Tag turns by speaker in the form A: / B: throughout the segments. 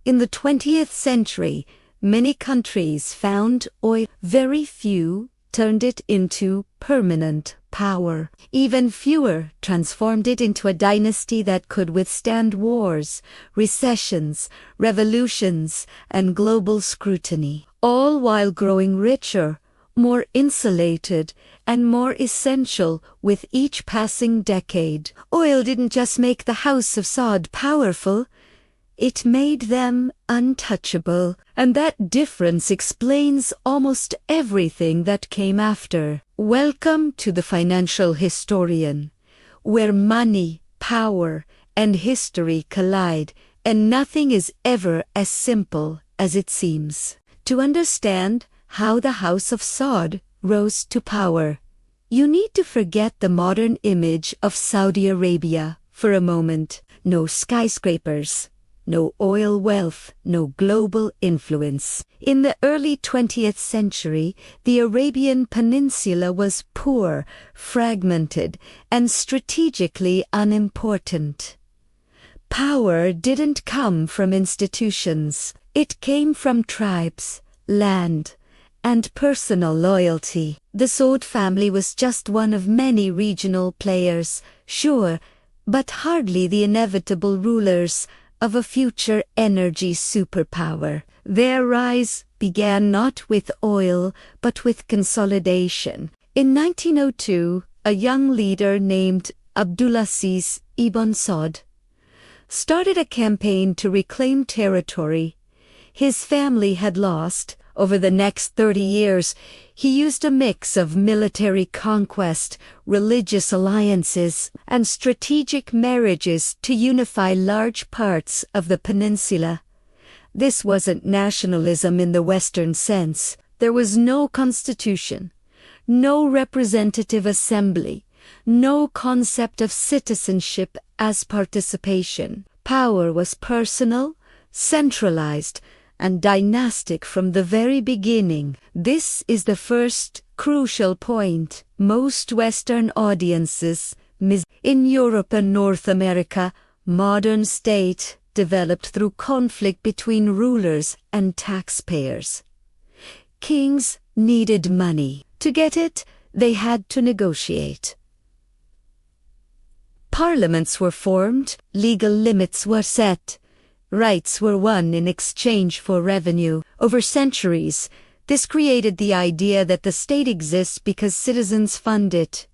A: In the 20th century, many countries found oil. Very few turned it into permanent power. Even fewer transformed it into a dynasty that could withstand wars, recessions, revolutions, and global scrutiny, all while growing richer, more insulated, and more essential with each passing decade. Oil didn't just make the House of Saud powerful, it made them untouchable, and that difference explains almost everything that came after. Welcome to the Financial Historian, where money, power, and history collide, and nothing is ever as simple as it seems. To understand how the House of Saud rose to power, you need to forget the modern image of Saudi Arabia for a moment. No skyscrapers, no oil wealth, no global influence. In the early 20th century, the Arabian Peninsula was poor, fragmented, and strategically unimportant. Power didn't come from institutions. It came from tribes, land, and personal loyalty. The Saud family was just one of many regional players, sure, but hardly the inevitable rulers of a future energy superpower. Their rise began not with oil, but with consolidation. In 1902, a young leader named Abdulaziz ibn Saud started a campaign to reclaim territory his family had lost. Over the next 30 years, he used a mix of military conquest, religious alliances, and strategic marriages to unify large parts of the peninsula. This wasn't nationalism in the Western sense. There was no constitution, no representative assembly, no concept of citizenship as participation. Power was personal, centralized, and dynastic from the very beginning. This is the first crucial point. Most Western audiences miss. In Europe and North America, modern state developed through conflict between rulers and taxpayers. Kings needed money. To get it, they had to negotiate. Parliaments were formed, legal limits were set. Rights were won in exchange for revenue. Over centuries, this created the idea that the state exists because citizens fund it.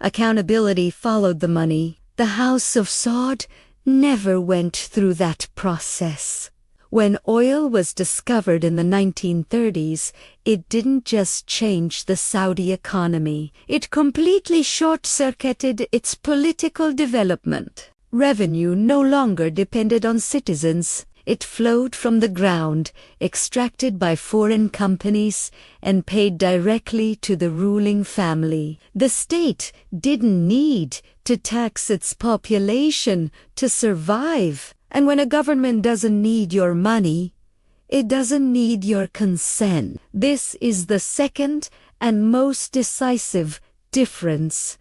A: Accountability followed the money. The House of Saud never went through that process. When oil was discovered in the 1930s, it didn't just change the Saudi economy. It completely short-circuited its political development. Revenue no longer depended on citizens. It flowed from the ground, extracted by foreign companies, and paid directly to the ruling family. The state didn't need to tax its population to survive. And when a government doesn't need your money, it doesn't need your consent. This is the second and most decisive difference.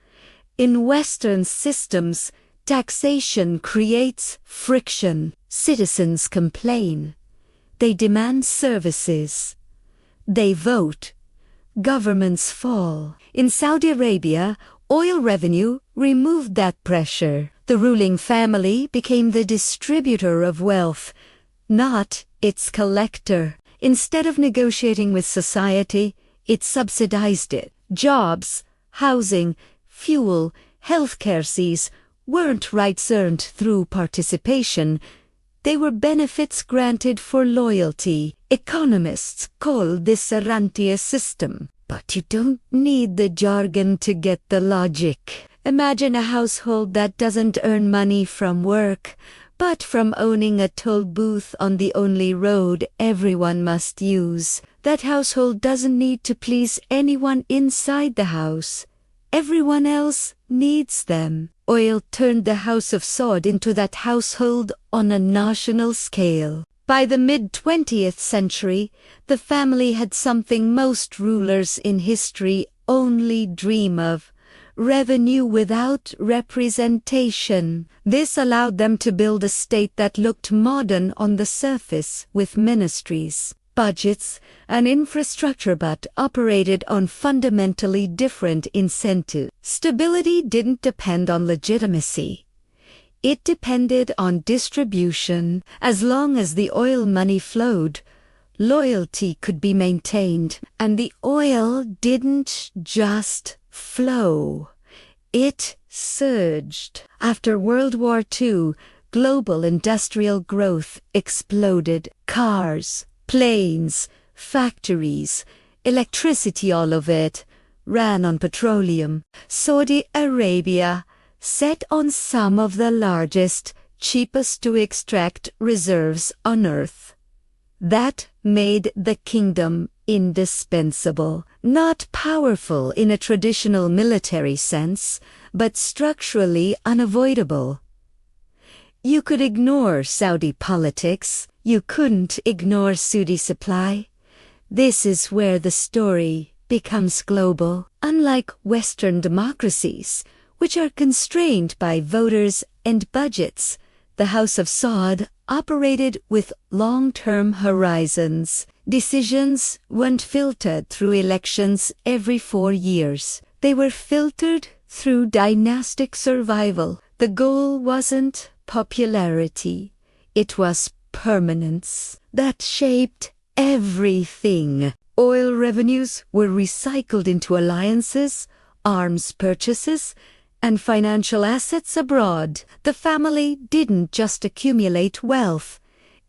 A: In Western systems, taxation creates friction. Citizens complain. They demand services. They vote. Governments fall. In Saudi Arabia, oil revenue removed that pressure. The ruling family became the distributor of wealth, not its collector. Instead of negotiating with society, it subsidized it. Jobs, housing, fuel, healthcare fees weren't rights earned through participation. They were benefits granted for loyalty. Economists call this a rentier system. But you don't need the jargon to get the logic. Imagine a household that doesn't earn money from work, but from owning a toll booth on the only road everyone must use. That household doesn't need to please anyone inside the house. Everyone else needs them. Oil turned the House of Saud into that household on a national scale. By the mid-20th century, the family had something most rulers in history only dream of: revenue without representation. This allowed them to build a state that looked modern on the surface, with ministries, budgets, and infrastructure, but operated on fundamentally different incentives. Stability didn't depend on legitimacy. It depended on distribution. As long as the oil money flowed, loyalty could be maintained. And the oil didn't just flow. It surged. After World War II, global industrial growth exploded. Cars, planes, factories, electricity, all of it ran on petroleum. Saudi Arabia sat on some of the largest, cheapest to extract reserves on earth. That made the kingdom indispensable, not powerful in a traditional military sense, but structurally unavoidable. You could ignore Saudi politics. You couldn't ignore Saudi supply. This is where the story becomes global. Unlike Western democracies, which are constrained by voters and budgets, the House of Saud operated with long-term horizons. Decisions weren't filtered through elections every 4 years. They were filtered through dynastic survival. The goal wasn't popularity. It was permanence. That shaped everything. Oil revenues were recycled into alliances, arms purchases, and financial assets abroad. The family didn't just accumulate wealth.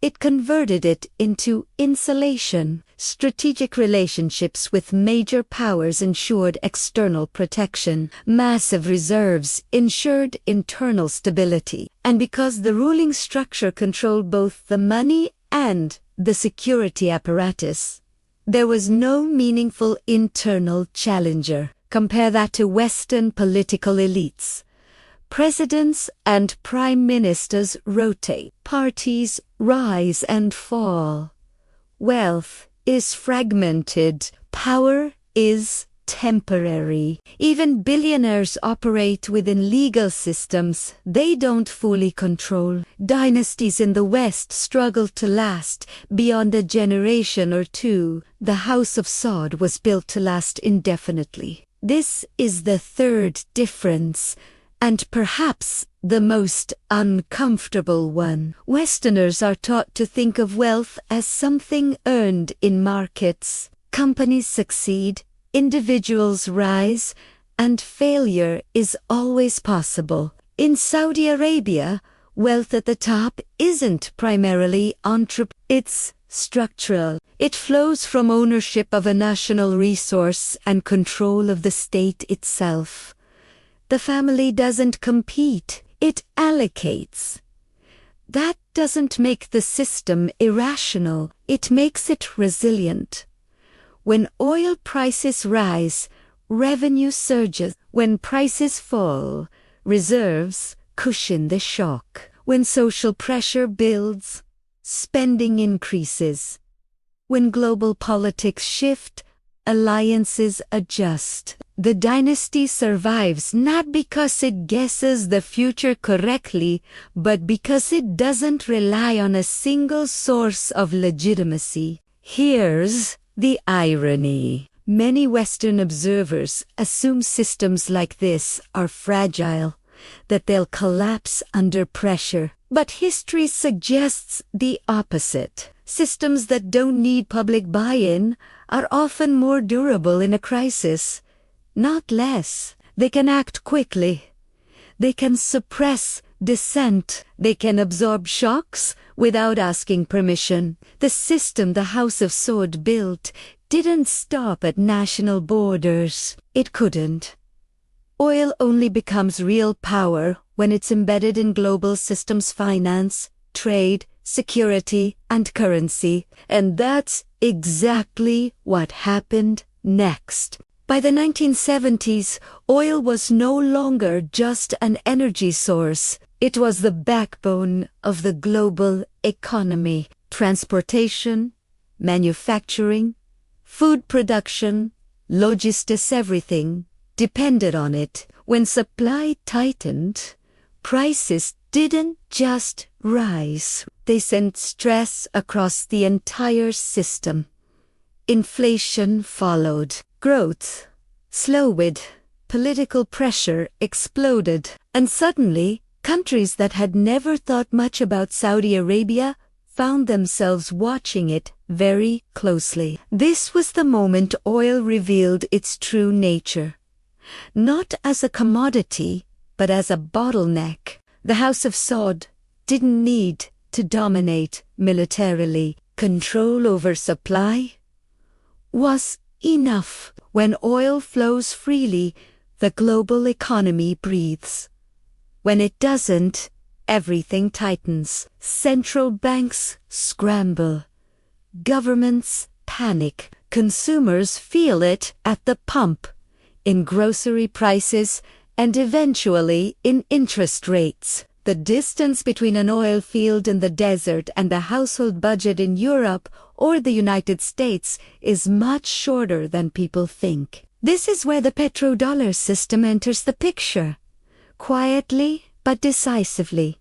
A: It converted it into insulation. Strategic relationships with major powers ensured external protection. Massive reserves ensured internal stability. And because the ruling structure controlled both the money and the security apparatus, there was no meaningful internal challenger. Compare that to Western political elites. Presidents and prime ministers rotate. Parties rise and fall. Wealth is fragmented. Power is temporary. Even billionaires operate within legal systems they don't fully control. Dynasties in the West struggle to last beyond a generation or two. The House of Saud was built to last indefinitely. This is the third difference, and perhaps the most uncomfortable one. Westerners are taught to think of wealth as something earned in markets. Companies succeed, individuals rise, and failure is always possible. In Saudi Arabia, wealth at the top isn't primarily entrepreneurial. It's structural. It flows from ownership of a national resource and control of the state itself. The family doesn't compete, it allocates. That doesn't make the system irrational, it makes it resilient. When oil prices rise, revenue surges. When prices fall, reserves cushion the shock. When social pressure builds, spending increases. When global politics shift, alliances adjust. The dynasty survives not because it guesses the future correctly, but because it doesn't rely on a single source of legitimacy. Here's the irony. Many Western observers assume systems like this are fragile, that they'll collapse under pressure. But history suggests the opposite. Systems that don't need public buy-in are often more durable in a crisis, not less. They can act quickly. They can suppress dissent. They can absorb shocks without asking permission. The system the House of Saud built didn't stop at national borders. It couldn't. Oil only becomes real power when it's embedded in global systems: finance, trade, security, and currency. And that's exactly what happened next. By the 1970s, oil was no longer just an energy source. It was the backbone of the global economy. Transportation, manufacturing, food production, logistics, everything depended on it. When supply tightened, prices didn't just rise, they sent stress across the entire system. Inflation followed. Growth slowed. Political pressure exploded. And suddenly, countries that had never thought much about Saudi Arabia found themselves watching it very closely. This was the moment oil revealed its true nature. Not as a commodity, but as a bottleneck. The House of Saud didn't need to dominate militarily. Control over supply was enough. When oil flows freely, the global economy breathes. When it doesn't, everything tightens. Central banks scramble. Governments panic. Consumers feel it at the pump, in grocery prices, and eventually in interest rates. The distance between an oil field in the desert and a household budget in Europe or the United States is much shorter than people think. This is where the petrodollar system enters the picture, quietly but decisively.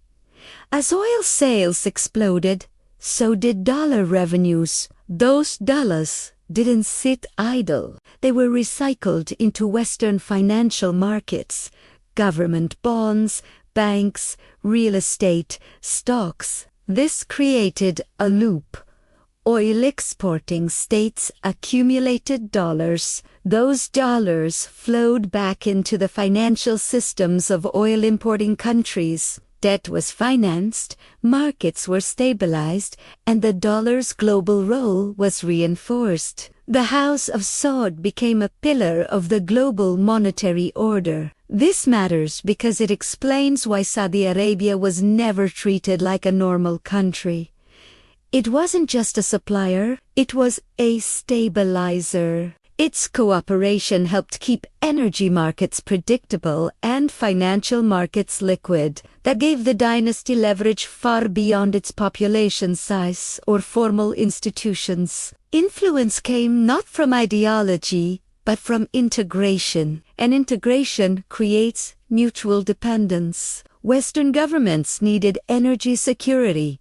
A: As oil sales exploded, so did dollar revenues. Those dollars didn't sit idle. They were recycled into Western financial markets, government bonds, banks, real estate, stocks. This created a loop. Oil exporting states accumulated dollars. Those dollars flowed back into the financial systems of oil importing countries. Debt was financed, markets were stabilized, and the dollar's global role was reinforced. The House of Saud became a pillar of the global monetary order. This matters because it explains why Saudi Arabia was never treated like a normal country. It wasn't just a supplier, it was a stabilizer. Its cooperation helped keep energy markets predictable and financial markets liquid. That gave the dynasty leverage far beyond its population size or formal institutions. Influence came not from ideology, but from integration. And integration creates mutual dependence. Western governments needed energy security.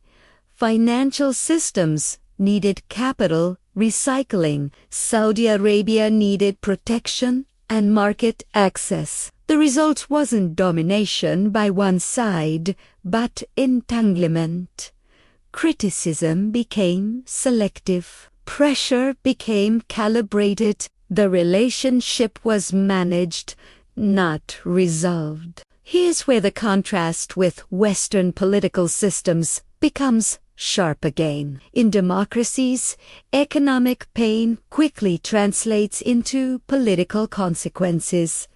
A: Financial systems needed capital recycling. Saudi Arabia needed protection and market access. The result wasn't domination by one side, but entanglement. Criticism became selective. Pressure became calibrated. The relationship was managed, not resolved. Here's where the contrast with Western political systems becomes sharp again. In democracies, economic pain quickly translates into political consequences.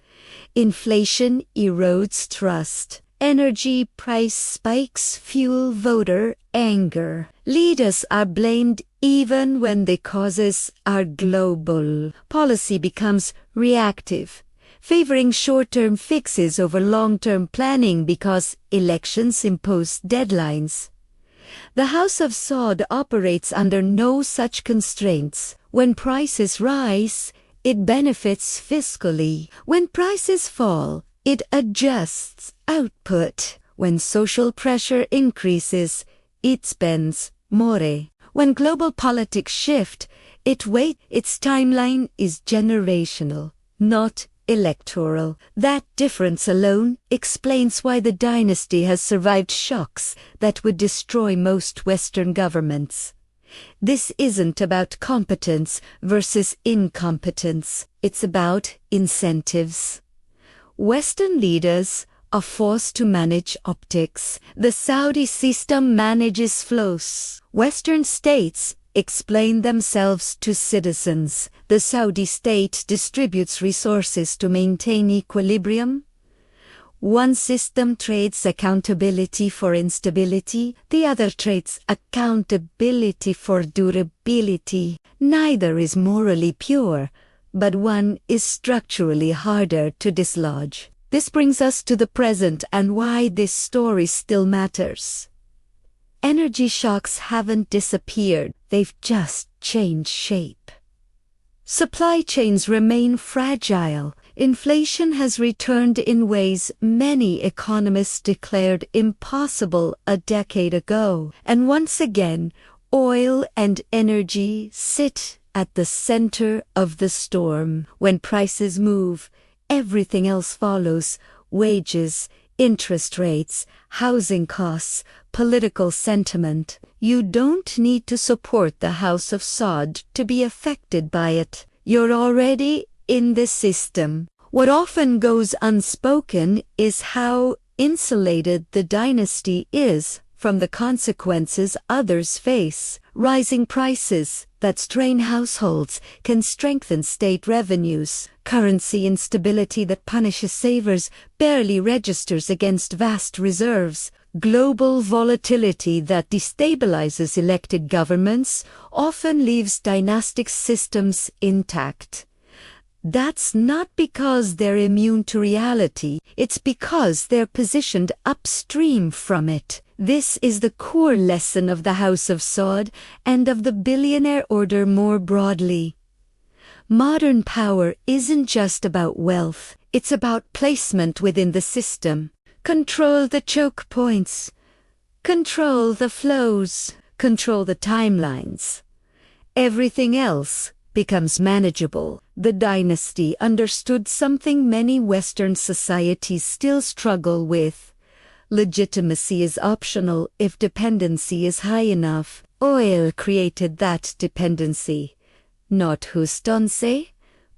A: Inflation erodes trust. Energy price spikes fuel voter anger. Leaders are blamed even when the causes are global. Policy becomes reactive, favoring short-term fixes over long-term planning because elections impose deadlines. The House of Saud operates under no such constraints. When prices rise, it benefits fiscally. When prices fall, it adjusts output. When social pressure increases, it spends more. When global politics shift, its timeline is generational, not electoral. That difference alone explains why the dynasty has survived shocks that would destroy most Western governments. This isn't about competence versus incompetence. It's about incentives. Western leaders are forced to manage optics. The Saudi system manages flows. Western states explain themselves to citizens. The Saudi state distributes resources to maintain equilibrium. One system trades accountability for instability, the other trades accountability for durability. Neither is morally pure, but one is structurally harder to dislodge. This brings us to the present and why this story still matters. Energy shocks haven't disappeared, they've just changed shape. Supply chains remain fragile. Inflation has returned in ways many economists declared impossible a decade ago. And once again, oil and energy sit at the center of the storm. When prices move, everything else follows: wages, interest rates, housing costs, political sentiment. You don't need to support the House of Saud to be affected by it. You're already in the system. What often goes unspoken is how insulated the dynasty is from the consequences others face. Rising prices that strain households can strengthen state revenues. Currency instability that punishes savers barely registers against vast reserves. Global volatility that destabilizes elected governments often leaves dynastic systems intact. That's not because they're immune to reality, it's because they're positioned upstream from it. This is the core lesson of the House of Saud and of the billionaire order more broadly. Modern power isn't just about wealth, it's about placement within the system. Control the choke points, control the flows, control the timelines. Everything else becomes manageable. The dynasty understood something many Western societies still struggle with. Legitimacy is optional if dependency is high enough. Oil created that dependency. Not juste,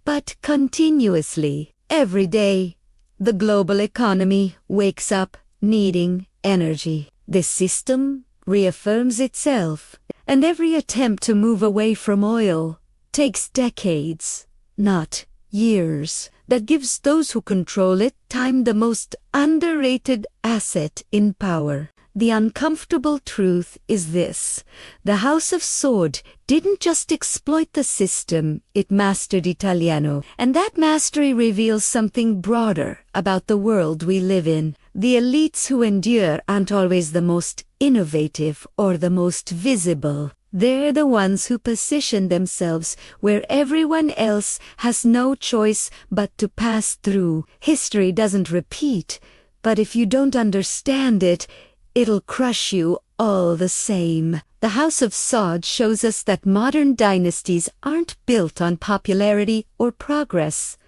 A: but continuously. Every day, the global economy wakes up needing energy. The system reaffirms itself, and every attempt to move away from oil takes decades, not years. That gives those who control it time, the most underrated asset in power. The uncomfortable truth is this: the House of Saud didn't just exploit the system, it mastered Italiano. And that mastery reveals something broader about the world we live in. The elites who endure aren't always the most innovative or the most visible. They're the ones who position themselves where everyone else has no choice but to pass through. History doesn't repeat, but if you don't understand it, it'll crush you all the same. The House of Saud shows us that modern dynasties aren't built on popularity or progress.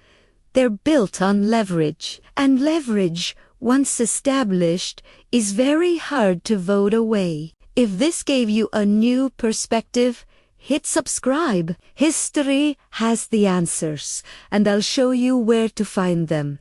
A: They're built on leverage. And leverage, once established, is very hard to vote away. If this gave you a new perspective, hit subscribe. History has the answers, and I'll show you where to find them.